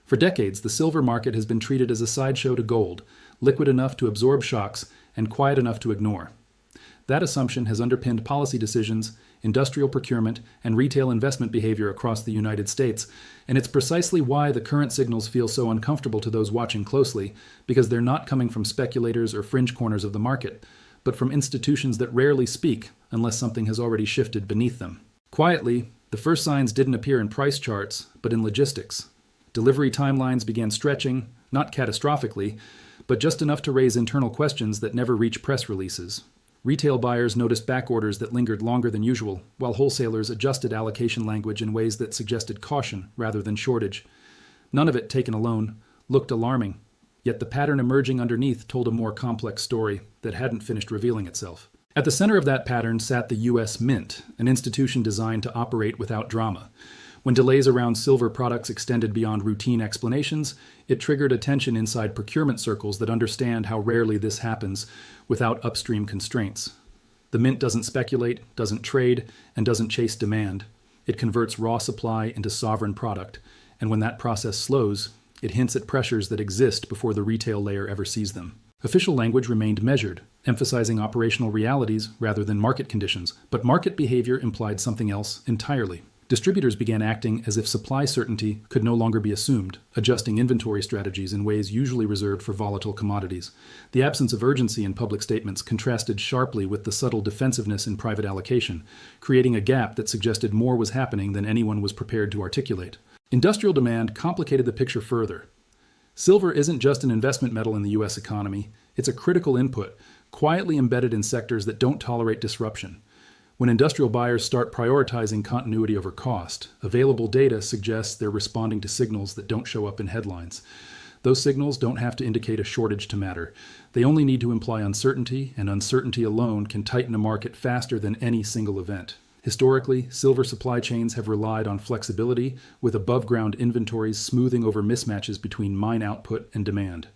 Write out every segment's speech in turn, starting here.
For decades, the silver market has been treated as a sideshow to gold, liquid enough to absorb shocks and quiet enough to ignore. That assumption has underpinned policy decisions, industrial procurement, and retail investment behavior across the United States, and it's precisely why the current signals feel so uncomfortable to those watching closely, because they're not coming from speculators or fringe corners of the market, but from institutions that rarely speak unless something has already shifted beneath them. Quietly, the first signs didn't appear in price charts, but in logistics. Delivery timelines began stretching, not catastrophically, but just enough to raise internal questions that never reach press releases. Retail buyers noticed back orders that lingered longer than usual, while wholesalers adjusted allocation language in ways that suggested caution rather than shortage. None of it, taken alone, looked alarming, yet the pattern emerging underneath told a more complex story that hadn't finished revealing itself. At the center of that pattern sat the U.S. Mint, an institution designed to operate without drama. When delays around silver products extended beyond routine explanations, it triggered attention inside procurement circles that understand how rarely this happens without upstream constraints. The Mint doesn't speculate, doesn't trade, and doesn't chase demand. It converts raw supply into sovereign product, and when that process slows, it hints at pressures that exist before the retail layer ever sees them. Official language remained measured, emphasizing operational realities rather than market conditions, but market behavior implied something else entirely. Distributors began acting as if supply certainty could no longer be assumed, adjusting inventory strategies in ways usually reserved for volatile commodities. The absence of urgency in public statements contrasted sharply with the subtle defensiveness in private allocation, creating a gap that suggested more was happening than anyone was prepared to articulate. Industrial demand complicated the picture further. Silver isn't just an investment metal in the U.S. economy, it's a critical input, quietly embedded in sectors that don't tolerate disruption. When industrial buyers start prioritizing continuity over cost, available data suggests they're responding to signals that don't show up in headlines. Those signals don't have to indicate a shortage to matter. They only need to imply uncertainty, and uncertainty alone can tighten a market faster than any single event. Historically, silver supply chains have relied on flexibility, with above-ground inventories smoothing over mismatches between mine output and demand.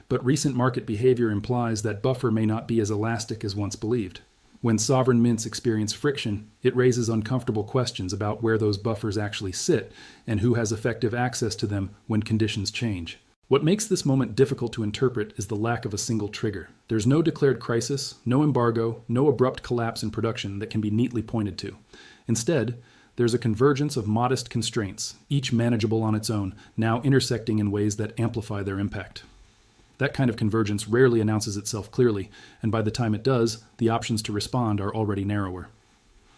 But recent market behavior implies that buffer may not be as elastic as once believed. When sovereign mints experience friction, it raises uncomfortable questions about where those buffers actually sit and who has effective access to them when conditions change. What makes this moment difficult to interpret is the lack of a single trigger. There's no declared crisis, no embargo, no abrupt collapse in production that can be neatly pointed to. Instead, there's a convergence of modest constraints, each manageable on its own, now intersecting in ways that amplify their impact. That kind of convergence rarely announces itself clearly, and by the time it does, the options to respond are already narrower.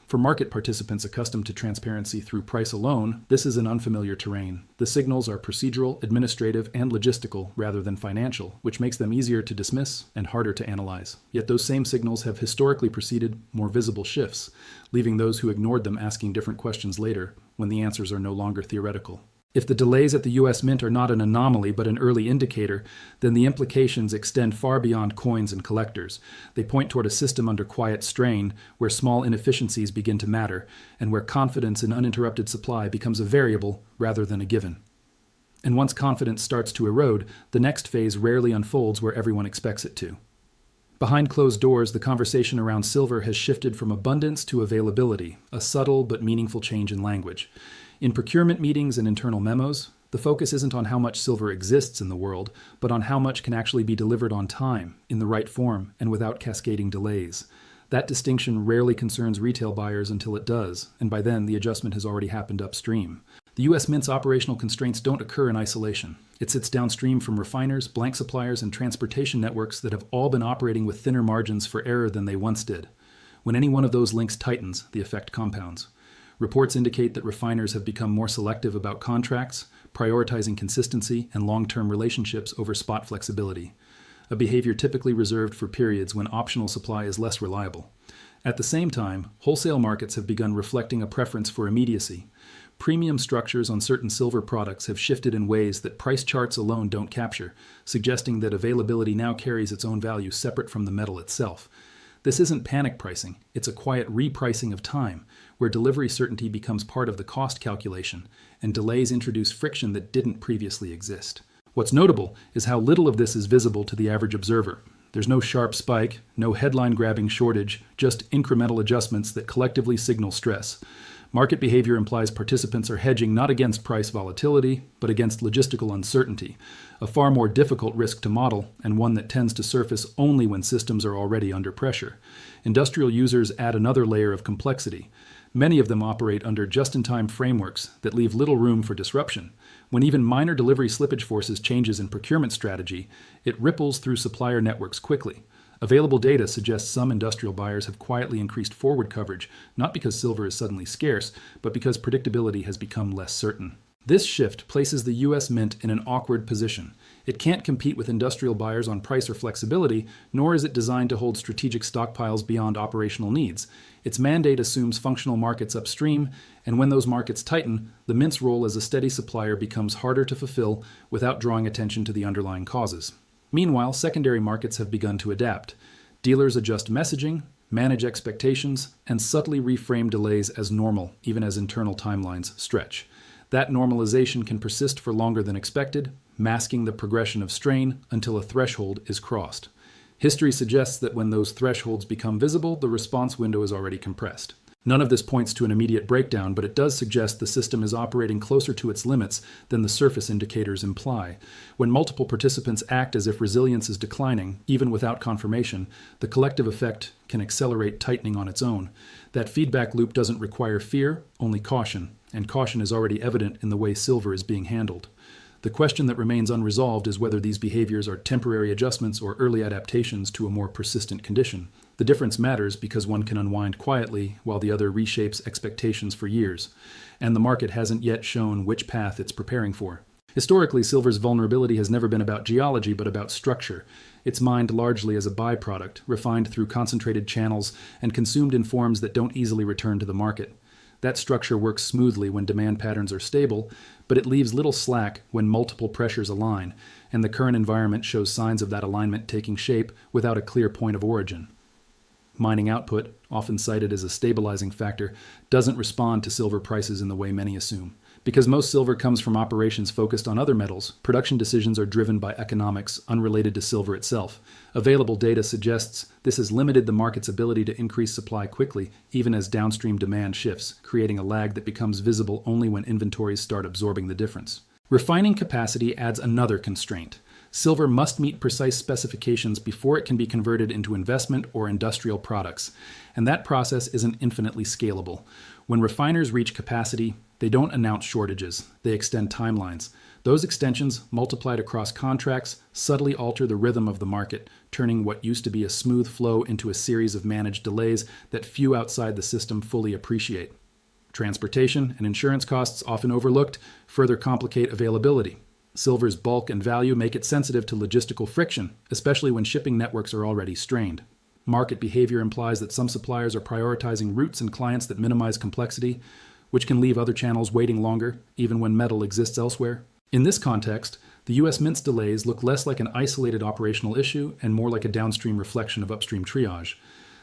For market participants accustomed to transparency through price alone, this is an unfamiliar terrain. The signals are procedural, administrative, and logistical rather than financial, which makes them easier to dismiss and harder to analyze. Yet those same signals have historically preceded more visible shifts, leaving those who ignored them asking different questions later, when the answers are no longer theoretical. If the delays at the U.S. Mint are not an anomaly but an early indicator, then the implications extend far beyond coins and collectors. They point toward a system under quiet strain, where small inefficiencies begin to matter, and where confidence in uninterrupted supply becomes a variable rather than a given. And once confidence starts to erode, the next phase rarely unfolds where everyone expects it to. Behind closed doors, the conversation around silver has shifted from abundance to availability, a subtle but meaningful change in language. In procurement meetings and internal memos, the focus isn't on how much silver exists in the world, but on how much can actually be delivered on time, in the right form, and without cascading delays. That distinction rarely concerns retail buyers until it does, and by then the adjustment has already happened upstream. The U.S. Mint's operational constraints don't occur in isolation. It sits downstream from refiners, blank suppliers, and transportation networks that have all been operating with thinner margins for error than they once did. When any one of those links tightens, the effect compounds. Reports indicate that refiners have become more selective about contracts, prioritizing consistency and long-term relationships over spot flexibility, a behavior typically reserved for periods when optional supply is less reliable. At the same time, wholesale markets have begun reflecting a preference for immediacy. Premium structures on certain silver products have shifted in ways that price charts alone don't capture, suggesting that availability now carries its own value separate from the metal itself. This isn't panic pricing, it's a quiet repricing of time, where delivery certainty becomes part of the cost calculation, and delays introduce friction that didn't previously exist. What's notable is how little of this is visible to the average observer. There's no sharp spike, no headline-grabbing shortage, just incremental adjustments that collectively signal stress. Market behavior implies participants are hedging not against price volatility, but against logistical uncertainty, a far more difficult risk to model and one that tends to surface only when systems are already under pressure. Industrial users add another layer of complexity. Many of them operate under just-in-time frameworks that leave little room for disruption. When even minor delivery slippage forces changes in procurement strategy, it ripples through supplier networks quickly. Available data suggests some industrial buyers have quietly increased forward coverage, not because silver is suddenly scarce, but because predictability has become less certain. This shift places the U.S. Mint in an awkward position. It can't compete with industrial buyers on price or flexibility, nor is it designed to hold strategic stockpiles beyond operational needs. Its mandate assumes functional markets upstream, and when those markets tighten, the Mint's role as a steady supplier becomes harder to fulfill without drawing attention to the underlying causes. Meanwhile, secondary markets have begun to adapt. Dealers adjust messaging, manage expectations, and subtly reframe delays as normal, even as internal timelines stretch. That normalization can persist for longer than expected, masking the progression of strain until a threshold is crossed. History suggests that when those thresholds become visible, the response window is already compressed. None of this points to an immediate breakdown, but it does suggest the system is operating closer to its limits than the surface indicators imply. When multiple participants act as if resilience is declining, even without confirmation, the collective effect can accelerate tightening on its own. That feedback loop doesn't require fear, only caution, and caution is already evident in the way silver is being handled. The question that remains unresolved is whether these behaviors are temporary adjustments or early adaptations to a more persistent condition. The difference matters because one can unwind quietly while the other reshapes expectations for years, and the market hasn't yet shown which path it's preparing for. Historically, silver's vulnerability has never been about geology but about structure. It's mined largely as a byproduct, refined through concentrated channels, and consumed in forms that don't easily return to the market. That structure works smoothly when demand patterns are stable, but it leaves little slack when multiple pressures align, and the current environment shows signs of that alignment taking shape without a clear point of origin. Mining output, often cited as a stabilizing factor, doesn't respond to silver prices in the way many assume. Because most silver comes from operations focused on other metals, production decisions are driven by economics unrelated to silver itself. Available data suggests this has limited the market's ability to increase supply quickly, even as downstream demand shifts, creating a lag that becomes visible only when inventories start absorbing the difference. Refining capacity adds another constraint. Silver must meet precise specifications before it can be converted into investment or industrial products, and that process isn't infinitely scalable. When refiners reach capacity, they don't announce shortages, they extend timelines. Those extensions, multiplied across contracts, subtly alter the rhythm of the market, turning what used to be a smooth flow into a series of managed delays that few outside the system fully appreciate. Transportation and insurance costs, often overlooked, further complicate availability. Silver's bulk and value make it sensitive to logistical friction, especially when shipping networks are already strained. Market behavior implies that some suppliers are prioritizing routes and clients that minimize complexity, which can leave other channels waiting longer, even when metal exists elsewhere. In this context, the U.S. Mint's delays look less like an isolated operational issue and more like a downstream reflection of upstream triage.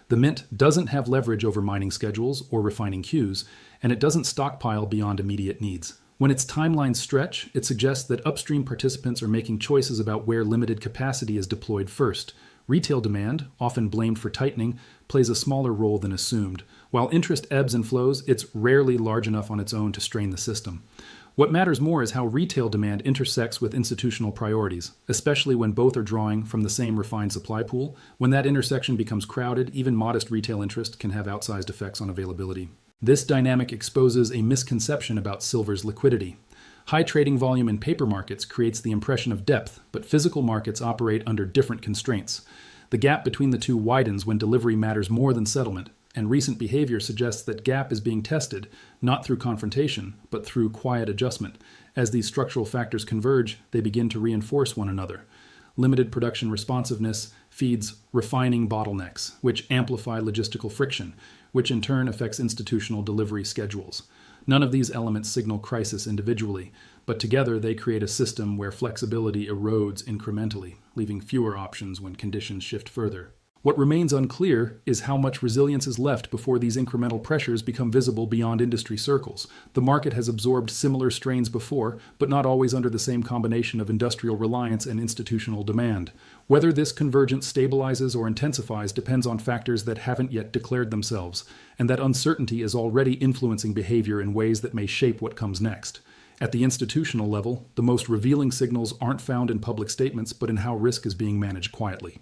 The Mint doesn't have leverage over mining schedules or refining queues, and it doesn't stockpile beyond immediate needs. When its timelines stretch, it suggests that upstream participants are making choices about where limited capacity is deployed first. Retail demand, often blamed for tightening, plays a smaller role than assumed. While interest ebbs and flows, it's rarely large enough on its own to strain the system. What matters more is how retail demand intersects with institutional priorities, especially when both are drawing from the same refined supply pool. When that intersection becomes crowded, even modest retail interest can have outsized effects on availability. This dynamic exposes a misconception about silver's liquidity. High trading volume in paper markets creates the impression of depth, but physical markets operate under different constraints. The gap between the two widens when delivery matters more than settlement, and recent behavior suggests that gap is being tested, not through confrontation, but through quiet adjustment. As these structural factors converge, they begin to reinforce one another. Limited production responsiveness feeds refining bottlenecks, which amplify logistical friction, which in turn affects institutional delivery schedules. None of these elements signal crisis individually, but together they create a system where flexibility erodes incrementally, leaving fewer options when conditions shift further. What remains unclear is how much resilience is left before these incremental pressures become visible beyond industry circles. The market has absorbed similar strains before, but not always under the same combination of industrial reliance and institutional demand. Whether this convergence stabilizes or intensifies depends on factors that haven't yet declared themselves, and that uncertainty is already influencing behavior in ways that may shape what comes next. At the institutional level, the most revealing signals aren't found in public statements, but in how risk is being managed quietly.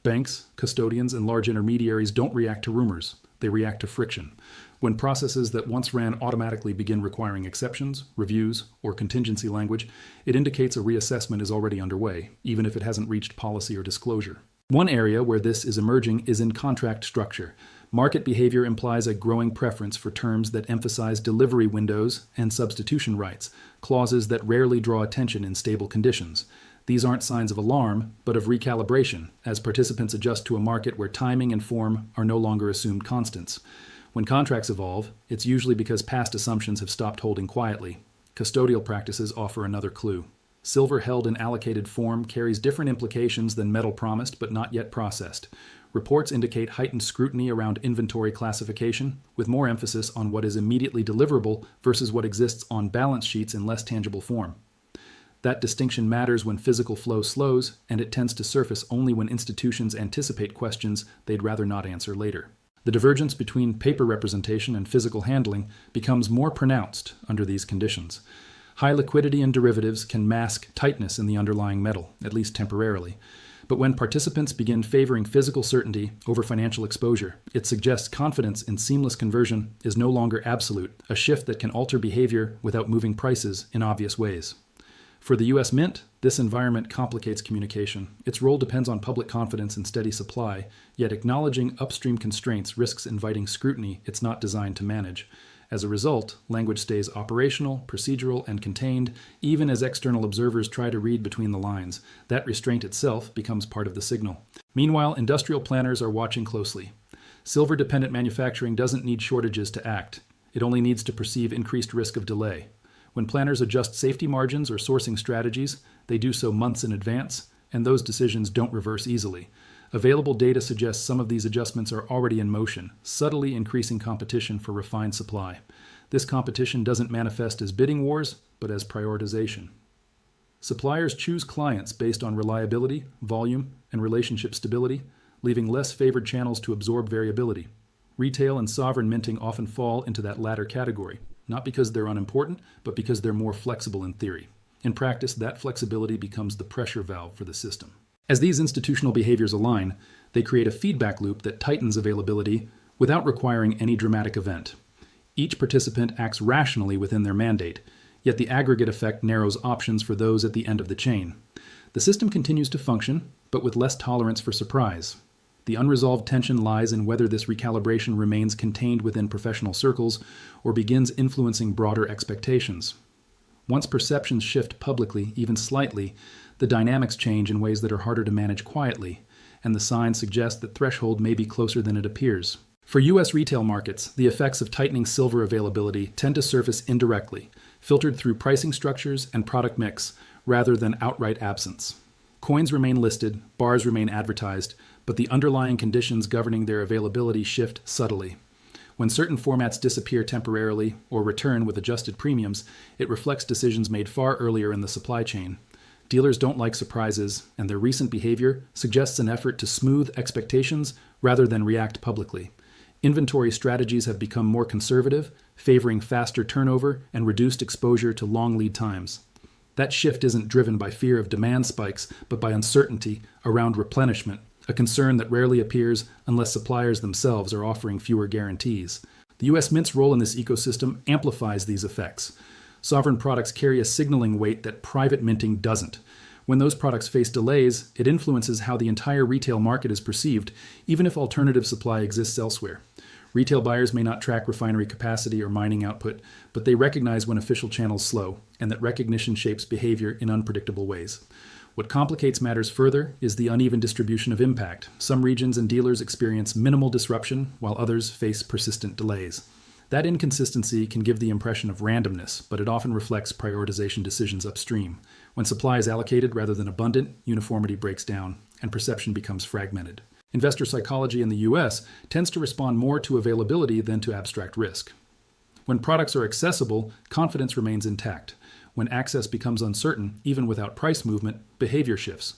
Banks, custodians, and large intermediaries don't react to rumors. They react to friction. When processes that once ran automatically begin requiring exceptions, reviews, or contingency language, it indicates a reassessment is already underway, even if it hasn't reached policy or disclosure. One area where this is emerging is in contract structure. Market behavior implies a growing preference for terms that emphasize delivery windows and substitution rights, clauses that rarely draw attention in stable conditions. These aren't signs of alarm, but of recalibration, as participants adjust to a market where timing and form are no longer assumed constants. When contracts evolve, it's usually because past assumptions have stopped holding quietly. Custodial practices offer another clue. Silver held in allocated form carries different implications than metal promised but not yet processed. Reports indicate heightened scrutiny around inventory classification, with more emphasis on what is immediately deliverable versus what exists on balance sheets in less tangible form. That distinction matters when physical flow slows, and it tends to surface only when institutions anticipate questions they'd rather not answer later. The divergence between paper representation and physical handling becomes more pronounced under these conditions. High liquidity in derivatives can mask tightness in the underlying metal, at least temporarily. But when participants begin favoring physical certainty over financial exposure, it suggests confidence in seamless conversion is no longer absolute, a shift that can alter behavior without moving prices in obvious ways. For the U.S. Mint, this environment complicates communication. Its role depends on public confidence and steady supply, yet acknowledging upstream constraints risks inviting scrutiny it's not designed to manage. As a result, language stays operational, procedural, and contained, even as external observers try to read between the lines. That restraint itself becomes part of the signal. Meanwhile, industrial planners are watching closely. Silver-dependent manufacturing doesn't need shortages to act. It only needs to perceive increased risk of delay. When planners adjust safety margins or sourcing strategies, they do so months in advance, and those decisions don't reverse easily. Available data suggests some of these adjustments are already in motion, subtly increasing competition for refined supply. This competition doesn't manifest as bidding wars, but as prioritization. Suppliers choose clients based on reliability, volume, and relationship stability, leaving less favored channels to absorb variability. Retail and sovereign minting often fall into that latter category, not because they're unimportant, but because they're more flexible in theory. In practice, that flexibility becomes the pressure valve for the system. As these institutional behaviors align, they create a feedback loop that tightens availability without requiring any dramatic event. Each participant acts rationally within their mandate, yet the aggregate effect narrows options for those at the end of the chain. The system continues to function, but with less tolerance for surprise. The unresolved tension lies in whether this recalibration remains contained within professional circles or begins influencing broader expectations. Once perceptions shift publicly, even slightly, the dynamics change in ways that are harder to manage quietly, and the signs suggest that threshold may be closer than it appears. For U.S. retail markets, the effects of tightening silver availability tend to surface indirectly, filtered through pricing structures and product mix, rather than outright absence. Coins remain listed, bars remain advertised, but the underlying conditions governing their availability shift subtly. When certain formats disappear temporarily or return with adjusted premiums, it reflects decisions made far earlier in the supply chain. Dealers don't like surprises, and their recent behavior suggests an effort to smooth expectations rather than react publicly. Inventory strategies have become more conservative, favoring faster turnover and reduced exposure to long lead times. That shift isn't driven by fear of demand spikes, but by uncertainty around replenishment, a concern that rarely appears unless suppliers themselves are offering fewer guarantees. The U.S. Mint's role in this ecosystem amplifies these effects. Sovereign products carry a signaling weight that private minting doesn't. When those products face delays, it influences how the entire retail market is perceived, even if alternative supply exists elsewhere. Retail buyers may not track refinery capacity or mining output, but they recognize when official channels slow, and that recognition shapes behavior in unpredictable ways. What complicates matters further is the uneven distribution of impact. Some regions and dealers experience minimal disruption, while others face persistent delays. That inconsistency can give the impression of randomness, but it often reflects prioritization decisions upstream. When supply is allocated rather than abundant, uniformity breaks down, and perception becomes fragmented. Investor psychology in the US tends to respond more to availability than to abstract risk. When products are accessible, confidence remains intact. When access becomes uncertain, even without price movement, behavior shifts.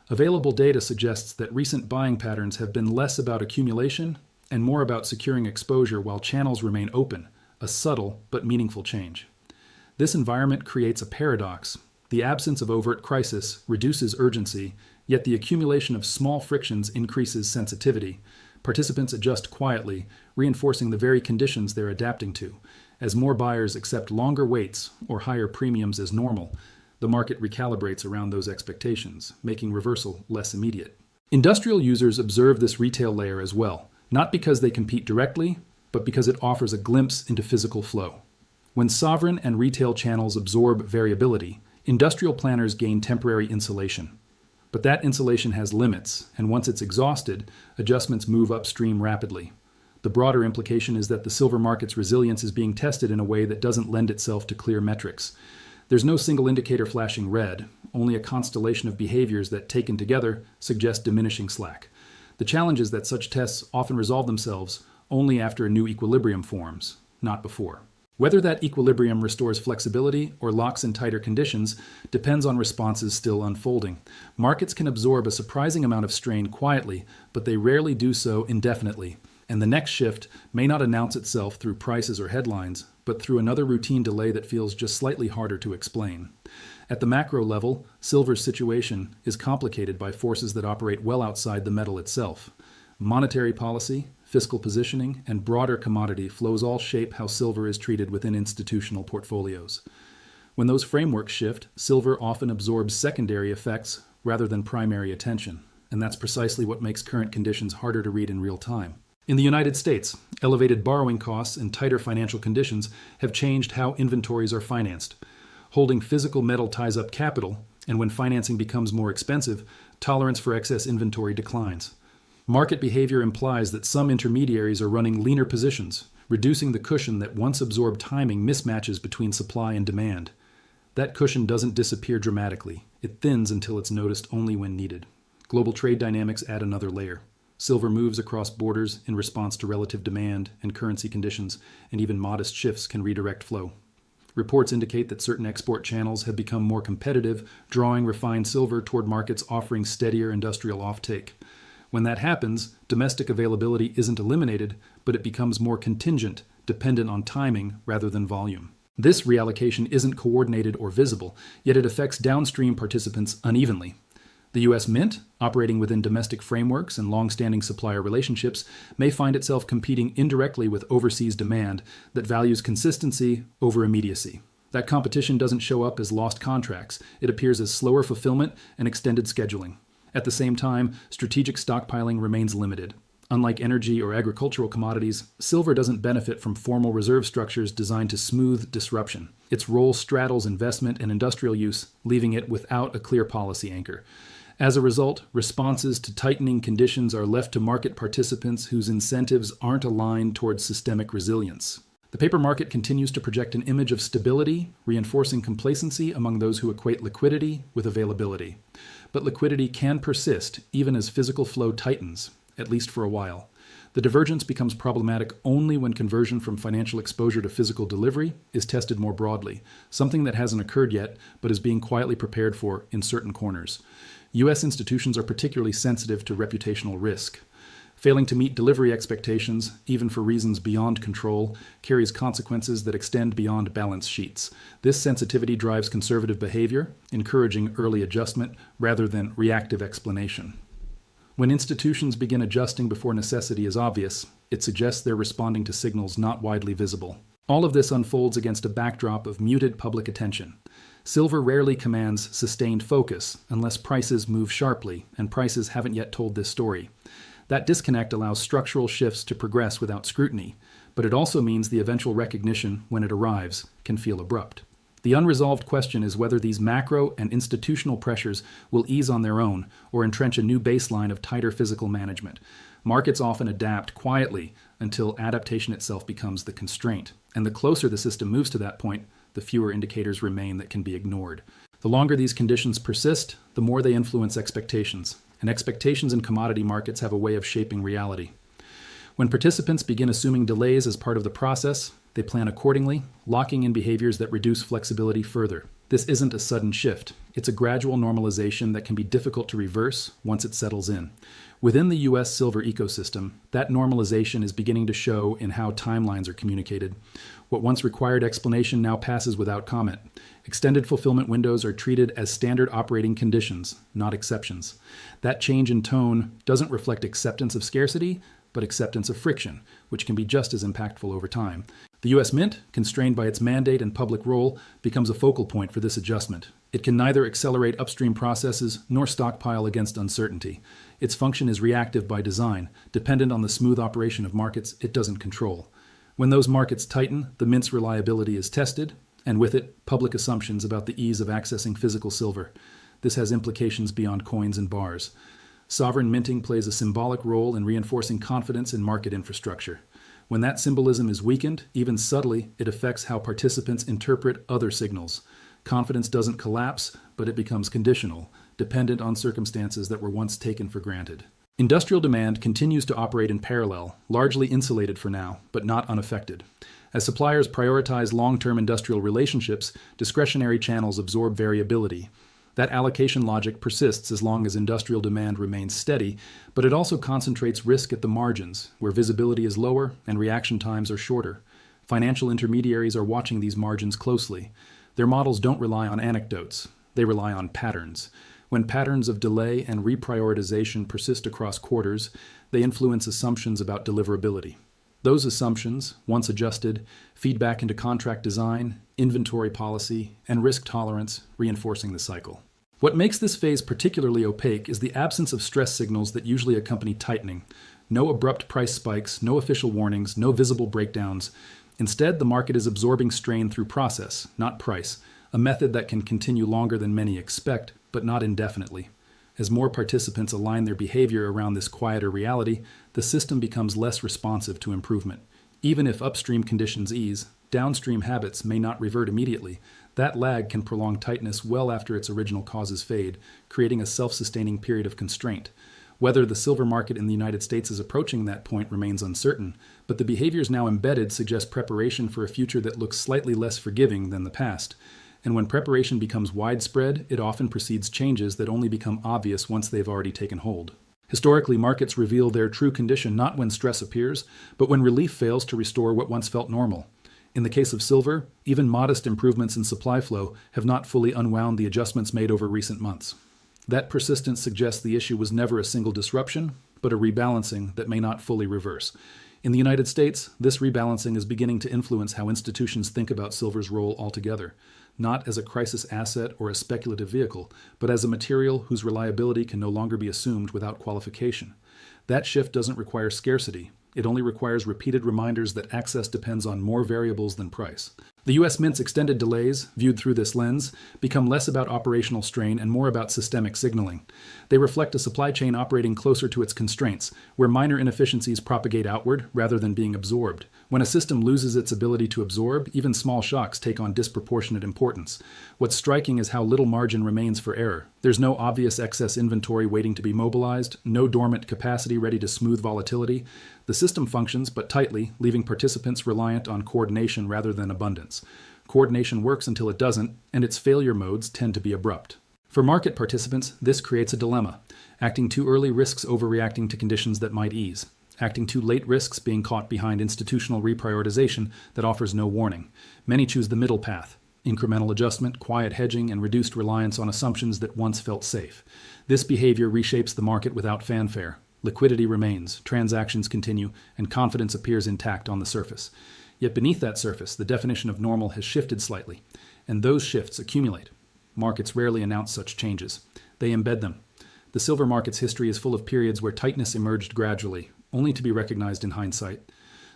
Available data suggests that recent buying patterns have been less about accumulation and more about securing exposure while channels remain open, a subtle but meaningful change. This environment creates a paradox. The absence of overt crisis reduces urgency, yet the accumulation of small frictions increases sensitivity. Participants adjust quietly, reinforcing the very conditions they're adapting to. As more buyers accept longer waits or higher premiums as normal, the market recalibrates around those expectations, making reversal less immediate. Industrial users observe this retail layer as well, not because they compete directly, but because it offers a glimpse into physical flow. When sovereign and retail channels absorb variability, industrial planners gain temporary insulation. But that insulation has limits, and once it's exhausted, adjustments move upstream rapidly. The broader implication is that the silver market's resilience is being tested in a way that doesn't lend itself to clear metrics. There's no single indicator flashing red, only a constellation of behaviors that, taken together, suggest diminishing slack. The challenge is that such tests often resolve themselves only after a new equilibrium forms, not before. Whether that equilibrium restores flexibility or locks in tighter conditions depends on responses still unfolding. Markets can absorb a surprising amount of strain quietly, but they rarely do so indefinitely. And the next shift may not announce itself through prices or headlines, but through another routine delay that feels just slightly harder to explain. At the macro level, silver's situation is complicated by forces that operate well outside the metal itself. Monetary policy, fiscal positioning, and broader commodity flows all shape how silver is treated within institutional portfolios. When those frameworks shift, silver often absorbs secondary effects rather than primary attention, and that's precisely what makes current conditions harder to read in real time. In the United States, elevated borrowing costs and tighter financial conditions have changed how inventories are financed. Holding physical metal ties up capital, and when financing becomes more expensive, tolerance for excess inventory declines. Market behavior implies that some intermediaries are running leaner positions, reducing the cushion that once absorbed timing mismatches between supply and demand. That cushion doesn't disappear dramatically. It thins until it's noticed only when needed. Global trade dynamics add another layer. Silver moves across borders in response to relative demand and currency conditions, and even modest shifts can redirect flow. Reports indicate that certain export channels have become more competitive, drawing refined silver toward markets offering steadier industrial offtake. When that happens, domestic availability isn't eliminated, but it becomes more contingent, dependent on timing rather than volume. This reallocation isn't coordinated or visible, yet it affects downstream participants unevenly. The U.S. Mint, operating within domestic frameworks and long-standing supplier relationships, may find itself competing indirectly with overseas demand that values consistency over immediacy. That competition doesn't show up as lost contracts. It appears as slower fulfillment and extended scheduling. At the same time, strategic stockpiling remains limited. Unlike energy or agricultural commodities, silver doesn't benefit from formal reserve structures designed to smooth disruption. Its role straddles investment and industrial use, leaving it without a clear policy anchor. As a result, responses to tightening conditions are left to market participants whose incentives aren't aligned towards systemic resilience. The paper market continues to project an image of stability, reinforcing complacency among those who equate liquidity with availability. But liquidity can persist even as physical flow tightens, at least for a while. The divergence becomes problematic only when conversion from financial exposure to physical delivery is tested more broadly, something that hasn't occurred yet but is being quietly prepared for in certain corners. U.S. institutions are particularly sensitive to reputational risk. Failing to meet delivery expectations, even for reasons beyond control, carries consequences that extend beyond balance sheets. This sensitivity drives conservative behavior, encouraging early adjustment rather than reactive explanation. When institutions begin adjusting before necessity is obvious, it suggests they're responding to signals not widely visible. All of this unfolds against a backdrop of muted public attention. Silver rarely commands sustained focus unless prices move sharply, and prices haven't yet told this story. That disconnect allows structural shifts to progress without scrutiny, but it also means the eventual recognition, when it arrives, can feel abrupt. The unresolved question is whether these macro and institutional pressures will ease on their own or entrench a new baseline of tighter physical management. Markets often adapt quietly until adaptation itself becomes the constraint, and the closer the system moves to that point, the fewer indicators remain that can be ignored. The longer these conditions persist, the more they influence expectations, and expectations in commodity markets have a way of shaping reality. When participants begin assuming delays as part of the process, they plan accordingly, locking in behaviors that reduce flexibility further. This isn't a sudden shift. It's a gradual normalization that can be difficult to reverse once it settles in. Within the U.S. silver ecosystem, that normalization is beginning to show in how timelines are communicated. What once required explanation now passes without comment. Extended fulfillment windows are treated as standard operating conditions, not exceptions. That change in tone doesn't reflect acceptance of scarcity, but acceptance of friction, which can be just as impactful over time. The U.S. Mint, constrained by its mandate and public role, becomes a focal point for this adjustment. It can neither accelerate upstream processes nor stockpile against uncertainty. Its function is reactive by design, dependent on the smooth operation of markets it doesn't control. When those markets tighten, the Mint's reliability is tested, and with it, public assumptions about the ease of accessing physical silver. This has implications beyond coins and bars. Sovereign minting plays a symbolic role in reinforcing confidence in market infrastructure. When that symbolism is weakened, even subtly, it affects how participants interpret other signals. Confidence doesn't collapse, but it becomes conditional, dependent on circumstances that were once taken for granted. Industrial demand continues to operate in parallel, largely insulated for now, but not unaffected. As suppliers prioritize long-term industrial relationships, discretionary channels absorb variability. That allocation logic persists as long as industrial demand remains steady, but it also concentrates risk at the margins, where visibility is lower and reaction times are shorter. Financial intermediaries are watching these margins closely. Their models don't rely on anecdotes. They rely on patterns. When patterns of delay and reprioritization persist across quarters, they influence assumptions about deliverability. Those assumptions, once adjusted, feed back into contract design, inventory policy, and risk tolerance, reinforcing the cycle. What makes this phase particularly opaque is the absence of stress signals that usually accompany tightening. No abrupt price spikes, no official warnings, no visible breakdowns. Instead, the market is absorbing strain through process, not price, a method that can continue longer than many expect, but not indefinitely. As more participants align their behavior around this quieter reality, the system becomes less responsive to improvement. Even if upstream conditions ease, downstream habits may not revert immediately. That lag can prolong tightness well after its original causes fade, creating a self-sustaining period of constraint. Whether the silver market in the United States is approaching that point remains uncertain, but the behaviors now embedded suggest preparation for a future that looks slightly less forgiving than the past. And when preparation becomes widespread, it often precedes changes that only become obvious once they've already taken hold. Historically, markets reveal their true condition not when stress appears, but when relief fails to restore what once felt normal. In the case of silver, even modest improvements in supply flow have not fully unwound the adjustments made over recent months. That persistence suggests the issue was never a single disruption, but a rebalancing that may not fully reverse. In the United States, this rebalancing is beginning to influence how institutions think about silver's role altogether, not as a crisis asset or a speculative vehicle, but as a material whose reliability can no longer be assumed without qualification. That shift doesn't require scarcity. It only requires repeated reminders that access depends on more variables than price. The U.S. Mint's extended delays, viewed through this lens, become less about operational strain and more about systemic signaling. They reflect a supply chain operating closer to its constraints, where minor inefficiencies propagate outward rather than being absorbed. When a system loses its ability to absorb, even small shocks take on disproportionate importance. What's striking is how little margin remains for error. There's no obvious excess inventory waiting to be mobilized, no dormant capacity ready to smooth volatility. The system functions, but tightly, leaving participants reliant on coordination rather than abundance. Coordination works until it doesn't, and its failure modes tend to be abrupt. For market participants, this creates a dilemma. Acting too early risks overreacting to conditions that might ease. Acting too late risks being caught behind institutional reprioritization that offers no warning. Many choose the middle path. Incremental adjustment, quiet hedging, and reduced reliance on assumptions that once felt safe. This behavior reshapes the market without fanfare. Liquidity remains, transactions continue, and confidence appears intact on the surface. Yet beneath that surface, the definition of normal has shifted slightly, and those shifts accumulate. Markets rarely announce such changes. They embed them. The silver market's history is full of periods where tightness emerged gradually, only to be recognized in hindsight.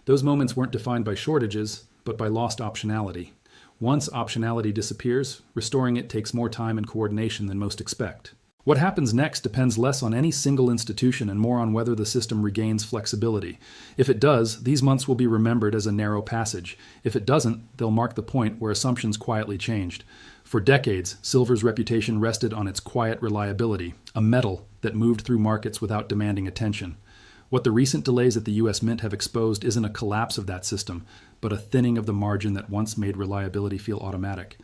Those moments weren't defined by shortages, but by lost optionality. Once optionality disappears, restoring it takes more time and coordination than most expect. What happens next depends less on any single institution and more on whether the system regains flexibility. If it does, these months will be remembered as a narrow passage. If it doesn't, they'll mark the point where assumptions quietly changed. For decades, silver's reputation rested on its quiet reliability, a metal that moved through markets without demanding attention. What the recent delays at the U.S. Mint have exposed isn't a collapse of that system, but a thinning of the margin that once made reliability feel automatic.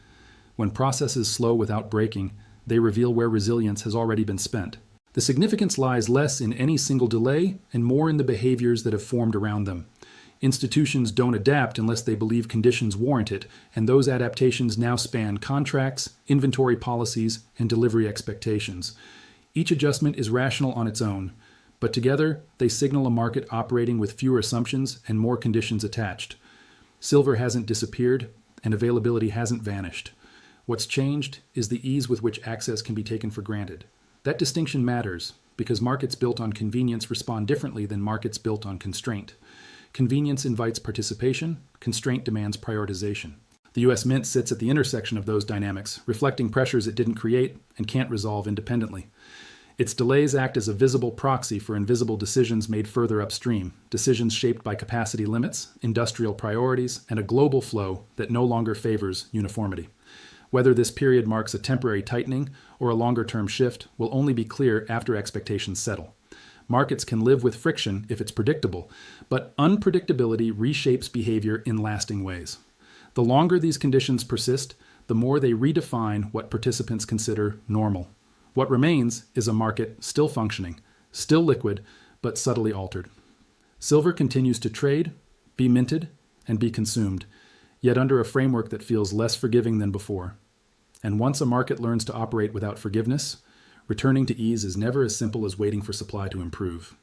When processes slow without breaking, they reveal where resilience has already been spent. The significance lies less in any single delay and more in the behaviors that have formed around them. Institutions don't adapt unless they believe conditions warrant it, and those adaptations now span contracts, inventory policies, and delivery expectations. Each adjustment is rational on its own, but together they signal a market operating with fewer assumptions and more conditions attached. Silver hasn't disappeared, and availability hasn't vanished. What's changed is the ease with which access can be taken for granted. That distinction matters because markets built on convenience respond differently than markets built on constraint. Convenience invites participation, constraint demands prioritization. The U.S. Mint sits at the intersection of those dynamics, reflecting pressures it didn't create and can't resolve independently. Its delays act as a visible proxy for invisible decisions made further upstream, decisions shaped by capacity limits, industrial priorities, and a global flow that no longer favors uniformity. Whether this period marks a temporary tightening or a longer-term shift will only be clear after expectations settle. Markets can live with friction if it's predictable, but unpredictability reshapes behavior in lasting ways. The longer these conditions persist, the more they redefine what participants consider normal. What remains is a market still functioning, still liquid, but subtly altered. Silver continues to trade, be minted, and be consumed, yet under a framework that feels less forgiving than before. And once a market learns to operate without forgiveness, returning to ease is never as simple as waiting for supply to improve.